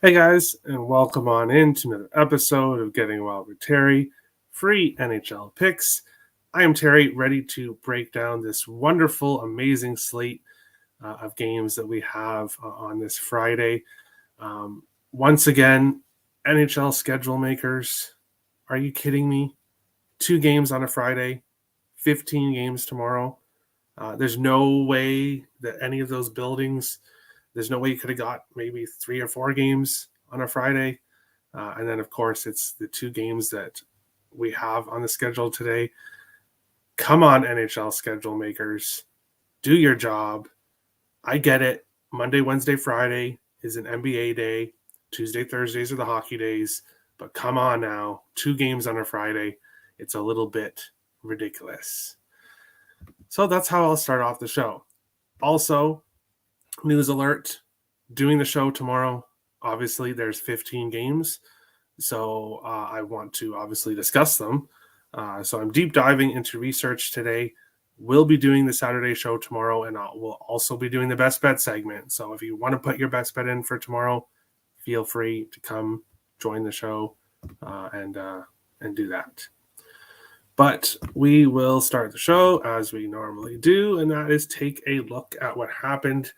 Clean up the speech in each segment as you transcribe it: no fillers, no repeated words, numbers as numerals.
Hey guys, and welcome on in to another episode of Getting Wild with Terry, free NHL picks. I am Terry, ready to break down this wonderful, amazing slate of games that we have on this Friday. Once again, NHL schedule makers, are you kidding me? 2 games on a Friday, 15 games tomorrow. There's no way that any of those buildings, there's no way you could have got maybe 3 or 4 games on a Friday. And then, of course, it's the 2 games that we have on the schedule today. Come on, NHL schedule makers. Do your job. I get it. Monday, Wednesday, Friday is an NBA day. Tuesday, Thursdays are the hockey days. But come on now. 2 games on a Friday. It's a little bit ridiculous. So that's how I'll start off the show. Also, news alert, doing the show tomorrow. Obviously, there's 15 games, so I want to obviously discuss them. So I'm deep diving into research today. We'll be doing the Saturday show tomorrow, and we'll also be doing the best bet segment. So if you want to put your best bet in for tomorrow, feel free to come join the show and do that. But we will start the show as we normally do, and that is take a look at what happened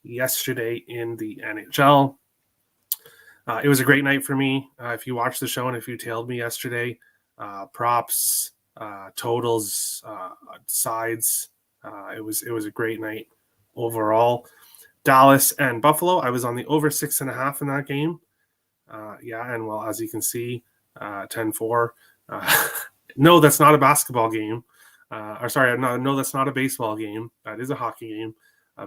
yesterday in the NHL. It was a great night for me. If you watched the show and if you tailed me yesterday, props, totals, sides, it was a great night overall. Dallas and Buffalo, I was on the over 6.5 in that game. And well, as you can see, 10-4. No, that's not a basketball game. No, that's not a baseball game. That is a hockey game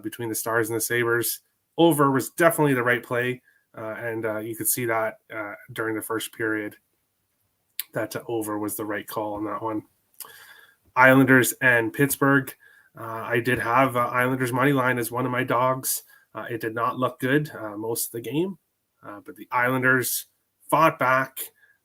between the Stars and the Sabres. Over was definitely the right play, and you could see that during the first period that over was the right call on that one. Islanders and Pittsburgh. I did have Islanders money line as one of my dogs. It did not look good most of the game, but the Islanders fought back.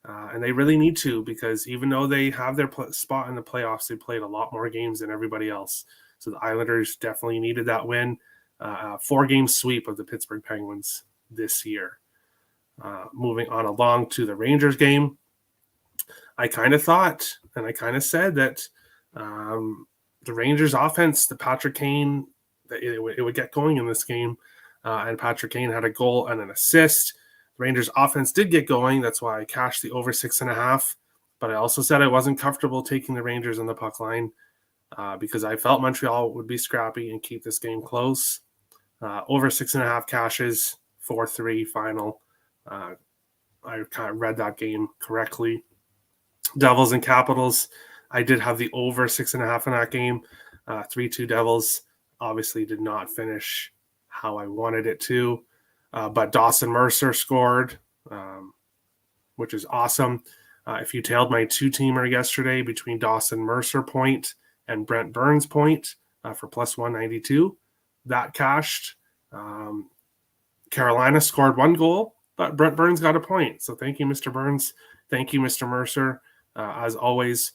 And they really need to, because even though they have their spot in the playoffs, they played a lot more games than everybody else. So the Islanders definitely needed that win. 4-game sweep of the Pittsburgh Penguins this year. Moving on along to the Rangers game, I kind of thought, and I kind of said that the Rangers offense, the Patrick Kane, it would get going in this game. And Patrick Kane had a goal and an assist. Rangers offense did get going. That's why I cashed the over 6.5. But I also said I wasn't comfortable taking the Rangers on the puck line because I felt Montreal would be scrappy and keep this game close. Over 6.5 cashes, 4-3 final. I kind of read that game correctly. Devils and Capitals, I did have the over 6.5 in that game. 3-2 Devils obviously did not finish how I wanted it to. But Dawson Mercer scored, which is awesome. If you tailed my 2-teamer yesterday between Dawson Mercer point and Brent Burns point for plus 192, that cashed. Carolina scored 1 goal, but Brent Burns got a point. So thank you, Mr. Burns. Thank you, Mr. Mercer. As always,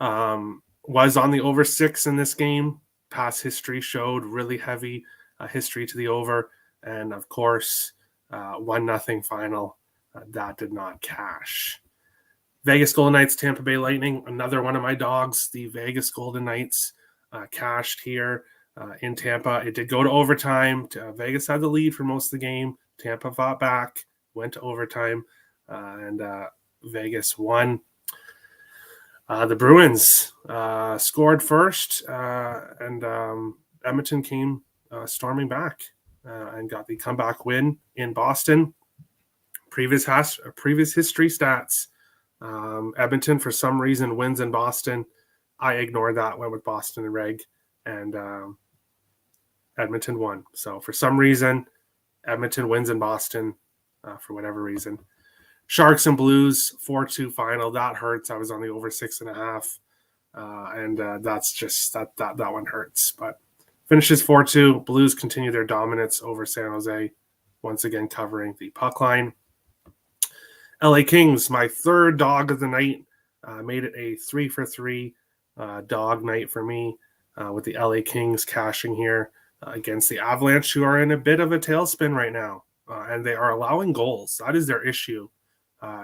was on the over 6 in this game. Past history showed really heavy history to the over. And of course, 1-0 final. That did not cash. Vegas Golden Knights, Tampa Bay Lightning, another one of my dogs. The Vegas Golden Knights cashed here in Tampa. It did go to overtime. Vegas had the lead for most of the game. Tampa fought back, went to overtime, and Vegas won. The Bruins scored first, and Edmonton came storming back. And got the comeback win in Boston. Previous history stats. Edmonton, for some reason, wins in Boston. I ignored that, went with Boston and Reg, and Edmonton won. So for some reason, Edmonton wins in Boston for whatever reason. Sharks and Blues, 4-2 final. That hurts. I was on the over 6.5. And that's just, that one hurts. But finishes 4-2. Blues continue their dominance over San Jose, once again covering the puck line. LA Kings, my third dog of the night, made it a 3-for-3 dog night for me with the LA Kings cashing here against the Avalanche, who are in a bit of a tailspin right now. and they are allowing goals. That is their issue.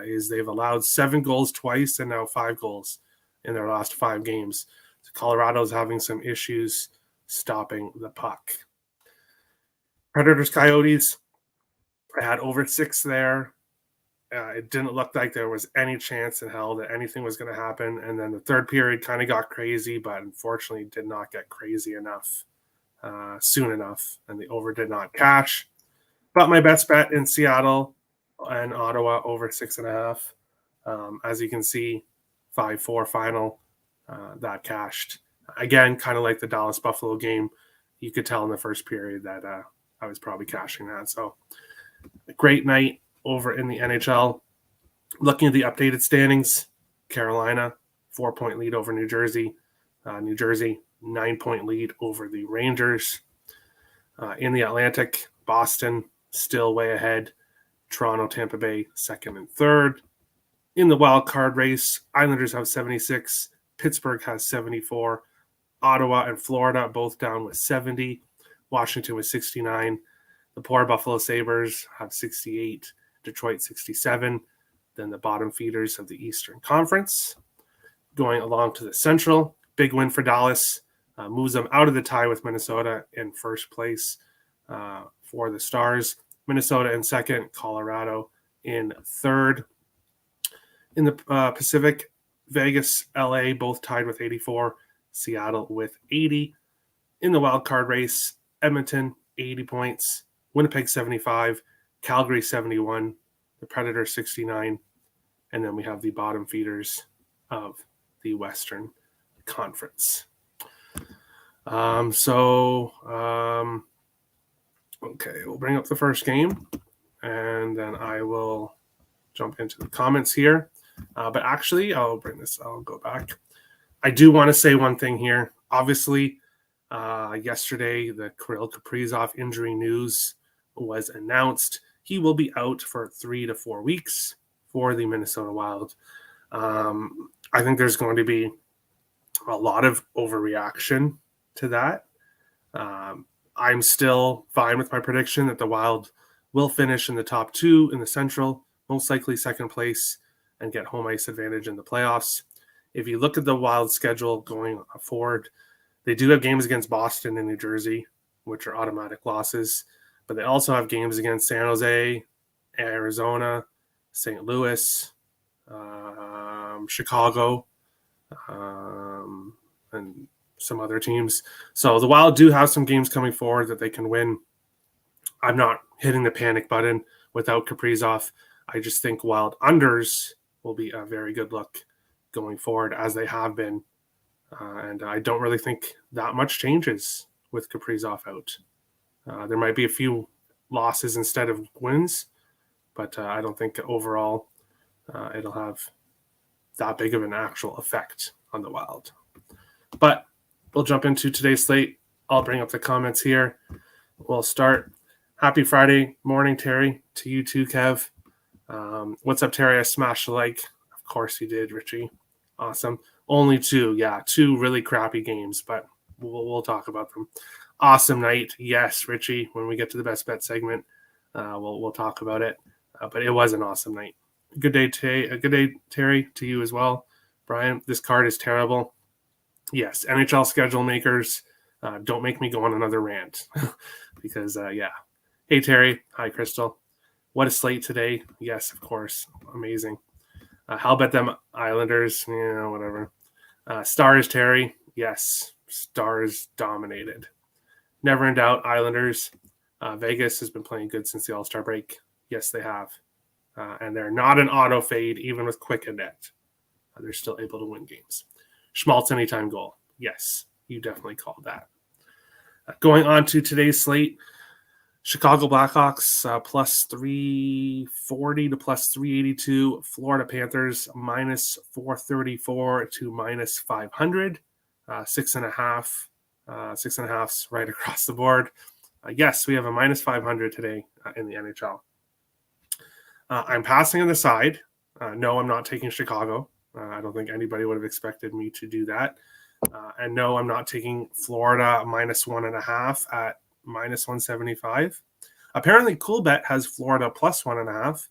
Is they've allowed 7 goals twice and now 5 goals in their last 5 games. So Colorado's having some issues stopping the puck. Predators Coyotes, I had over 6 there. It didn't look like there was any chance in hell that anything was going to happen. And then the third period kind of got crazy, but unfortunately did not get crazy enough soon enough. And the over did not cash. But my best bet in Seattle and Ottawa over 6.5. As you can see, 5-4 final, that cashed. Again, kind of like the Dallas Buffalo game, you could tell in the first period that I was probably cashing that. So a great night over in the NHL. Looking at the updated standings, Carolina, 4-point lead over New Jersey. New Jersey, 9-point lead over the Rangers. In the Atlantic, Boston, still way ahead. Toronto, Tampa Bay, second and third. In the wild card race, Islanders have 76. Pittsburgh has 74. Ottawa and Florida both down with 70. Washington with 69. The poor Buffalo Sabres have 68. Detroit 67. Then the bottom feeders of the Eastern Conference. Going along to the Central, big win for Dallas. Moves them out of the tie with Minnesota in first place for the Stars. Minnesota in second, Colorado in third. In the Pacific, Vegas, LA both tied with 84. Seattle with 80. In the wild card race, Edmonton 80 points. Winnipeg 75. Calgary 71. The Predators 69. And then we have the bottom feeders of the Western Conference. Okay, we'll bring up the first game, and then I will jump into the comments here. But actually, I'll go back. I do want to say one thing here. Obviously, yesterday, the Kirill Kaprizov injury news was announced. He will be out for 3 to 4 weeks for the Minnesota Wild. I think there's going to be a lot of overreaction to that. I'm still fine with my prediction that the Wild will finish in the top 2 in the Central, most likely second place, and get home ice advantage in the playoffs. If you look at the Wild schedule going forward, they do have games against Boston and New Jersey, which are automatic losses, but they also have games against San Jose, Arizona, St. Louis, Chicago, and some other teams. So the Wild do have some games coming forward that they can win. I'm not hitting the panic button without Kaprizov. I just think Wild unders will be a very good look going forward, as they have been. And I don't really think that much changes with Kaprizov out. There might be a few losses instead of wins, but I don't think overall it'll have that big of an actual effect on the Wild. But we'll jump into today's slate. I'll bring up the comments here. We'll start. Happy Friday morning, Terry. To you too, Kev. What's up, Terry? I smashed the like. Of course you did, Richie. Awesome. Only 2. Yeah, 2 really crappy games, but we'll talk about them. Awesome night. Yes, Richie. When we get to the best bet segment, we'll talk about it. But it was an awesome night. Good day, Terry, to you as well. Brian, this card is terrible. Yes, NHL schedule makers, don't make me go on another rant because, yeah. Hey, Terry. Hi, Crystal. What a slate today. Yes, of course. Amazing. How about them Islanders? Yeah, whatever. Stars, Terry. Yes, Stars dominated. Never in doubt, Islanders. Vegas has been playing good since the All-Star break. Yes, they have. And they're not an auto fade, even with quick net. They're still able to win games. Schmaltz anytime goal. Yes, you definitely called that. Going on to today's slate, Chicago Blackhawks plus 340 to plus 382. Florida Panthers minus 434 to minus 500. 6.5. 6.5's right across the board. Yes, we have a minus 500 today in the NHL. I'm passing on the side. No, I'm not taking Chicago. I don't think anybody would have expected me to do that. And no, I'm not taking Florida minus 1.5 at minus 175. Apparently, Coolbet has Florida plus 1.5,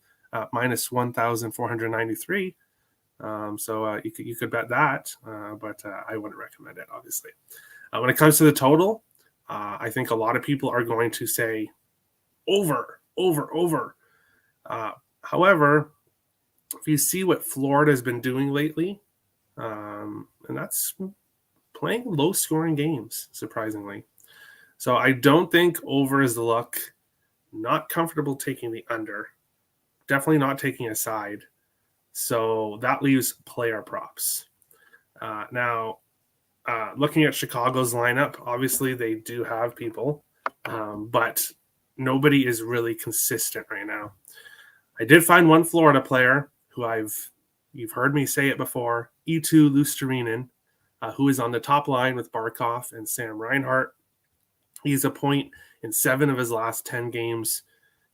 minus 1,493. So you could bet that, but I wouldn't recommend it, obviously. When it comes to the total, I think a lot of people are going to say over. However, if you see what Florida has been doing lately, and that's playing low-scoring games, surprisingly. So I don't think over is the look. Not comfortable taking the under. Definitely not taking a side. So that leaves player props. Now, looking at Chicago's lineup, obviously they do have people, but nobody is really consistent right now. I did find one Florida player who you've heard me say it before, Eetu Luostarinen, who is on the top line with Barkov and Sam Reinhart. He's a point in 7 of his last 10 games.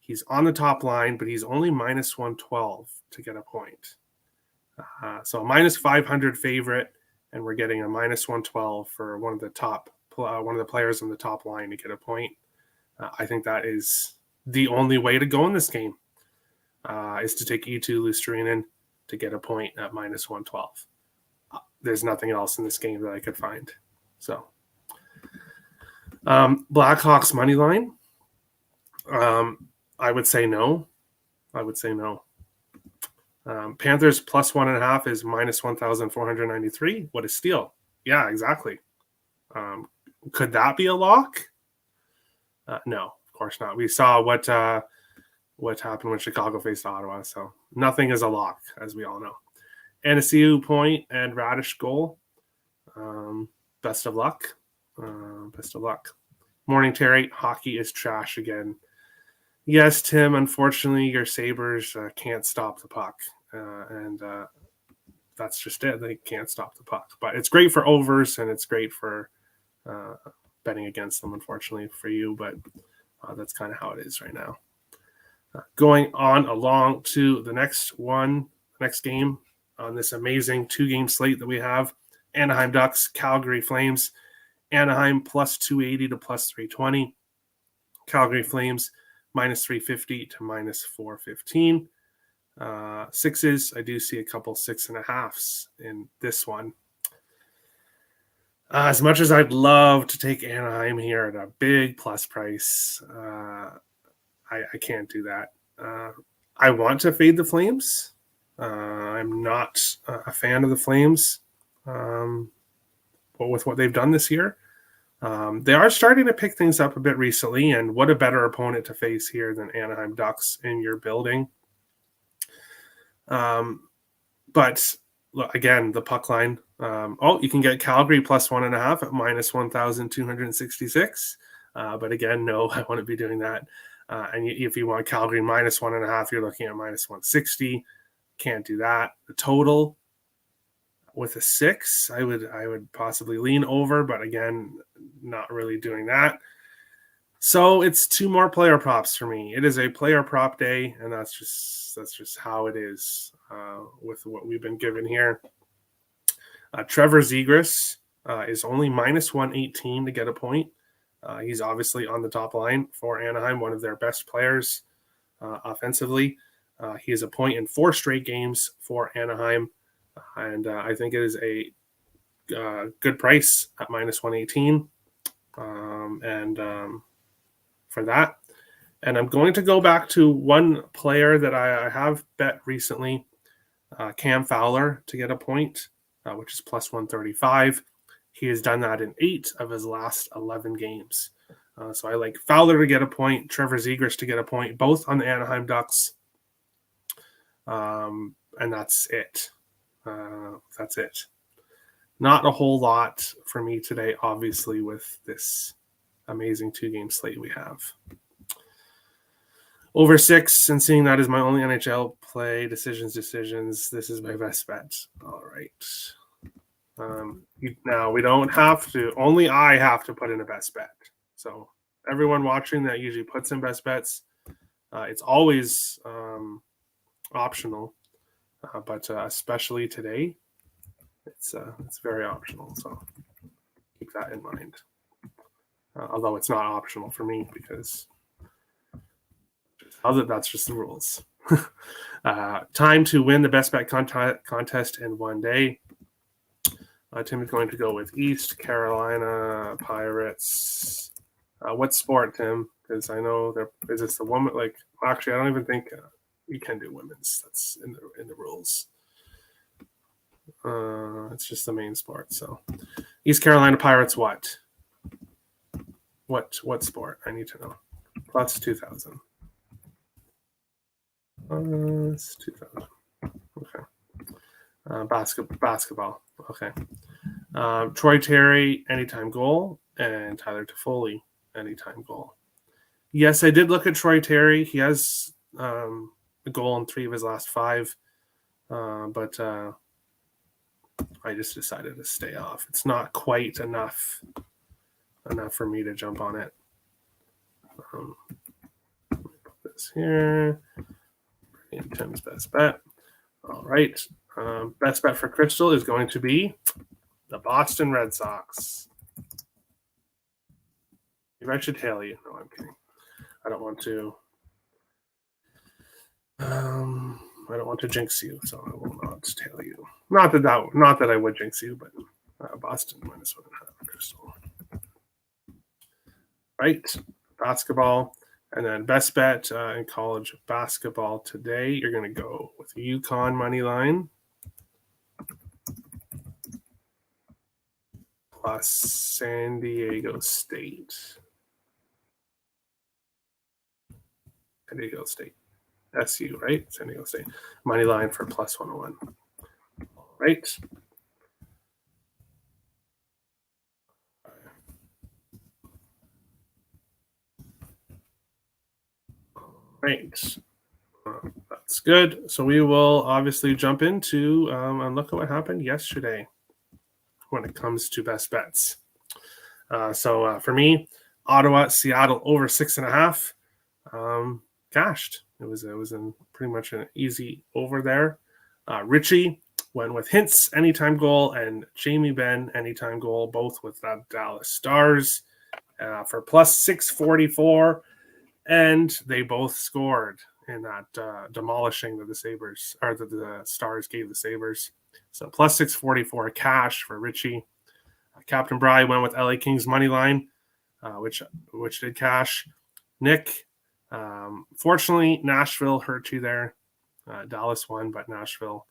He's on the top line, but he's only minus 112 to get a point. So a minus 500 favorite, and we're getting a minus 112 for one of the players on the top line to get a point. I think that is the only way to go in this game, is to take Eetu Luostarinen to get a point at minus 112. There's nothing else in this game that I could find. So Blackhawks money line. I would say no. Panthers plus 1.5 is minus 1,493. What a steal. Yeah, exactly. Could that be a lock? No, of course not. We saw what happened when Chicago faced Ottawa, so nothing is a lock, as we all know. Anasiu point and Radish goal. Best of luck. Morning, Terry. Hockey is trash again. Yes, Tim, unfortunately, your Sabres can't stop the puck. And that's just it. They can't stop the puck. But it's great for overs, and it's great for betting against them, unfortunately, for you. But that's kind of how it is right now. Going on along to the next game on this amazing 2-game slate that we have. Anaheim Ducks, Calgary Flames. Anaheim plus 280 to plus 320. Calgary Flames minus 350 to minus 415. Sixes, I do see a couple 6.5s in this one. As much as I'd love to take Anaheim here at a big plus price, I can't do that. I want to fade the Flames. I'm not a fan of the Flames, but with what they've done this year. They are starting to pick things up a bit recently, and what a better opponent to face here than Anaheim Ducks in your building. But look, again, the puck line. You can get Calgary plus 1.5 at minus 1,266. But again, no, I wouldn't be doing that. And if you want Calgary minus 1.5, you're looking at minus 160. Can't do that. The total with a 6, I would possibly lean over, but again, not really doing that. So it's 2 more player props for me. It is a player prop day, and that's just how it is with what we've been given here. Trevor Zegras is only minus 118 to get a point. He's obviously on the top line for Anaheim, one of their best players offensively. He has a point in 4 straight games for Anaheim, and I think it is a good price at minus 118. For that. And I'm going to go back to one player that I have bet recently, Cam Fowler, to get a point, which is plus 135. He has done that in 8 of his last 11 games. So I like Fowler to get a point, Trevor Zegras to get a point, both on the Anaheim Ducks. And that's it. That's it. Not a whole lot for me today, obviously, with this amazing 2-game slate we have. Over 6, and seeing that is my only NHL play. Decisions. This is my best bet. All right. Now, we don't have to. Only I have to put in a best bet. So everyone watching that usually puts in best bets. It's always optional, but especially today, it's very optional. So keep that in mind. Although it's not optional for me because That's just the rules. Time to win the best bet contest in one day. Tim is going to go with East Carolina Pirates. What sport, Tim? Because I know is this the woman? Like, actually, I don't even think you can do women's. That's in the rules. It's just the main sport. So, East Carolina Pirates. What? What sport? I need to know. Plus 2,000. It's 2,000. Okay. Basketball. Okay. Troy Terry, anytime goal, and Tyler Toffoli, anytime goal. Yes, I did look at Troy Terry. He has a goal in 3 of his last 5, but I just decided to stay off. It's not quite enough for me to jump on it. Let me put this here. And Tim's best bet. All right. Best bet for Crystal is going to be the Boston Red Sox. Maybe I should hail you. No, I'm kidding. I don't want to. I don't want to jinx you, so I will not tell you. Not that I would jinx you, but Boston -1.5 Crystal. Right, basketball, and then best bet in college basketball today. You're going to go with UConn money line plus San Diego State. San Diego State. SU, right? San Diego State. Money line for plus 101. All right. Right. That's good. So we will obviously jump into and look at what happened yesterday when it comes to best bets. So for me, Ottawa, Seattle over 6.5. Cashed. It was in pretty much an easy over there. Richie went with Hintz anytime goal and Jamie Benn anytime goal, both with the Dallas Stars for plus 644, and they both scored in that demolishing that the Sabres or the Stars gave the Sabres. So plus 644 cash for Richie. Captain Bry went with LA Kings money line, which did cash. Nick. Fortunately, Nashville hurt you there. Dallas won, but Nashville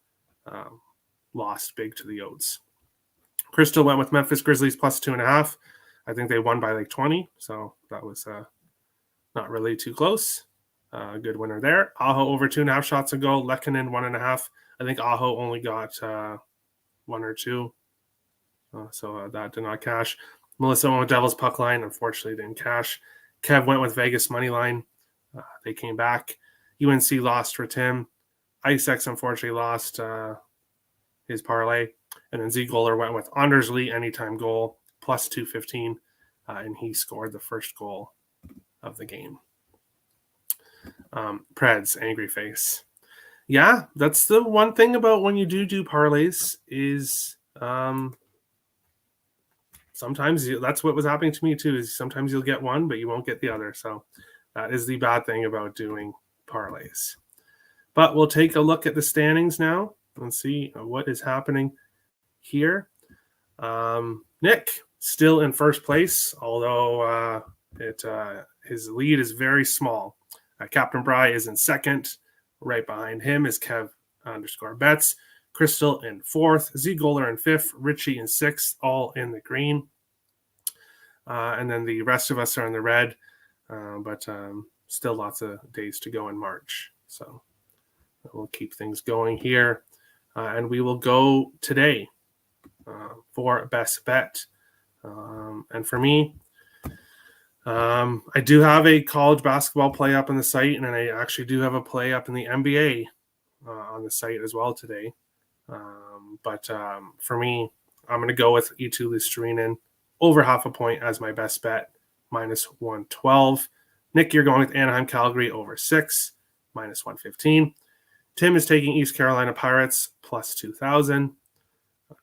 lost big to the Oats. Crystal went with Memphis Grizzlies plus 2.5. I think they won by like 20, so that was not really too close. Good winner there. Aho over 2.5 shots a goal. Lehkonen 1.5. I think Aho only got 1 or 2, so that did not cash. Melissa went with Devil's puck line. Unfortunately, didn't cash. Kev went with Vegas money line. They came back. UNC lost for Tim. Icex unfortunately lost his parlay. And then Z Goaler went with Anders Lee anytime goal plus 215. And he scored the first goal of the game. Preds, angry face. Yeah, that's the one thing about when you do parlays is sometimes that's what was happening to me too, is sometimes you'll get one, but you won't get the other. So that is the bad thing about doing parlays. But we'll take a look at the standings now and see what is happening here. Nick still in first place, although his lead is very small. Captain Bry is in second. Right behind him is Kev _Betts. Crystal in fourth. Z Goaler in fifth. Richie in sixth, all in the green. And then the rest of us are in the red. But still lots of days to go in March. So we'll keep things going here. And we will go today for best bet. And for me, I do have a college basketball play up on the site, and I actually do have a play up in the NBA on the site as well today. But for me, I'm going to go with E2 Lustrinen over 0.5 point as my best bet, -112. Nick, you're going with Anaheim Calgary over 6, -115. Tim is taking East Carolina Pirates plus 2,000.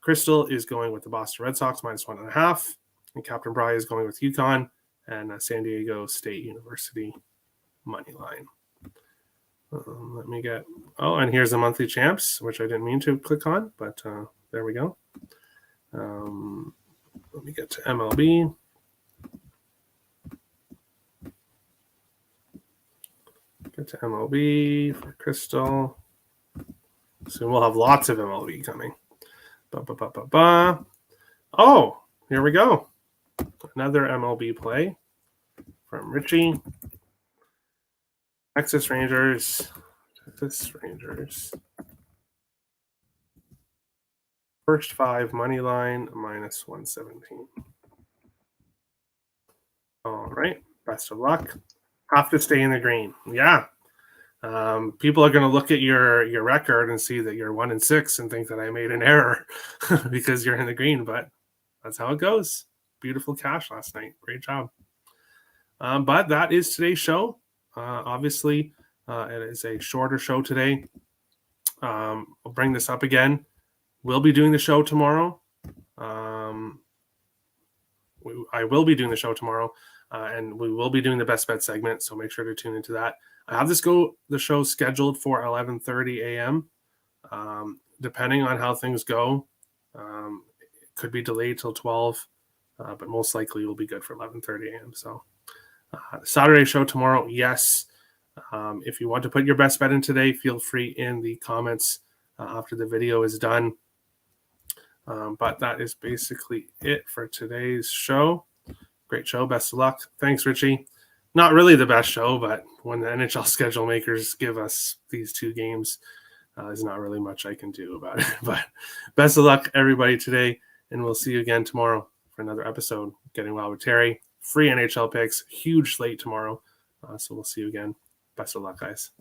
Crystal is going with the Boston Red Sox -1.5. And Captain Bry is going with UConn and San Diego State University money line. Let me get, and here's the monthly champs, which I didn't mean to click on, but there we go. Let me get to MLB. Get to MLB for Crystal. Soon we'll have lots of MLB coming. Oh, here we go. Another MLB play from Richie. Texas Rangers. First 5 money line minus 117. All right. Best of luck. Have to stay in the green. Yeah. People are going to look at your record and see that you're 1-6 and think that I made an error because you're in the green, but that's how it goes. Beautiful cash last night. Great job. But that is today's show. Obviously, it is a shorter show today. I'll bring this up again. We'll be doing the show tomorrow. I will be doing the show tomorrow, and we will be doing the best bet segment, so make sure to tune into that. I have the show scheduled for 11:30 a.m. Depending on how things go, it could be delayed till 12, but most likely will be good for 11:30 a.m. So Saturday show tomorrow, yes. If you want to put your best bet in today, feel free in the comments after the video is done. But that is basically it for today's show. Great show. Best of luck. Thanks, Richie. Not really the best show, but when the NHL schedule makers give us these 2 games, there's not really much I can do about it. But best of luck, everybody, today, and we'll see you again tomorrow for another episode. Getting Wild with Terry. Free NHL picks. Huge slate tomorrow. So we'll see you again. Best of luck, guys.